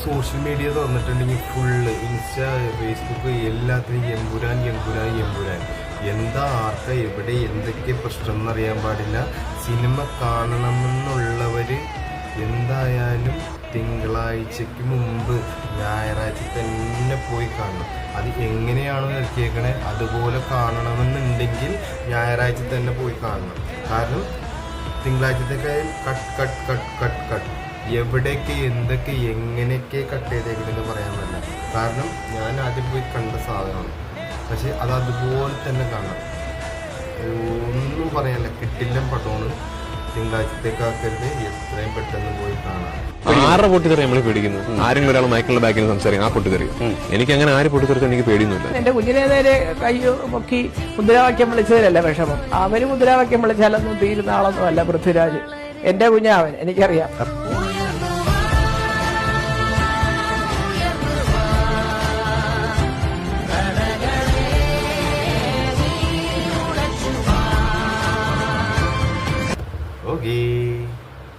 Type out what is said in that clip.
Social media തുറന്നിട്ടുണ്ടെങ്കിൽ full insta, Facebook എല്ലാത്തിനും എമ്പുരാൻ എമ്പുരാൻ എമ്പുരാൻ. എന്താ ആർക്ക എവിടെ എന്തൊക്കെ പ്രശ്നം എന്നറിയാൻ പാടില്ല. സിനിമ കാണണമെന്നുള്ളവർ എന്തായാലും തിങ്കളാഴ്ചക്ക് മുമ്പ് ഞായറാഴ്ച തന്നെ പോയി കാണണം. അത് എങ്ങനെയാണോ ഇറക്കിയേക്കണേ അതുപോലെ കാണണമെന്നുണ്ടെങ്കിൽ ഞായറാഴ്ച തന്നെ പോയി കാണണം. കാരണം തിങ്കളാഴ്ചത്തേക്ക് cut cut cut cut cut എവിടെയൊക്കെ എന്തൊക്കെ എങ്ങനെയൊക്കെ കട്ട് ചെയ്തേക്കണെന്ന് പറയാൻ പറ്റില്ല. കാരണം ഞാൻ ആദ്യം പോയി കണ്ട സാധനമാണ്, പക്ഷെ അത് അതുപോലെ തന്നെ കാണാം. ഒന്നും പറയാനില്ല, കിട്ടില്ല പടമാണ്. തിങ്കളാഴ്ചത്തേക്കാക്കരുത്, എത്രയും പെട്ടെന്ന് പോയി കാണാം. ആരുടെ പൊട്ടിത്തെറി നമ്മൾ പേടിക്കുന്നു? ആരെങ്കിലും ഒരാൾ മൈക്കിളുടെ ബാക്കിൽ സംസാരിക്കും, ആ പൊട്ടിത്തെറി. എനിക്ക് അങ്ങനെ ആര് പൊട്ടിത്തെറിച്ചാൽ എനിക്ക് പേടിയൊന്നുമില്ല. എന്റെ കുഞ്ഞിനെ നേരെ കൈ പൊക്കി മുദ്രാവാക്യം വിളിച്ചതിലല്ല വിഷമം. അവര് മുദ്രാവാക്യം വിളിച്ചാലൊന്നും തീരുന്ന ആളൊന്നും അല്ല പൃഥ്വിരാജ്. എന്റെ കുഞ്ഞാവൻ, എനിക്കറിയാം. ഓക്കേ.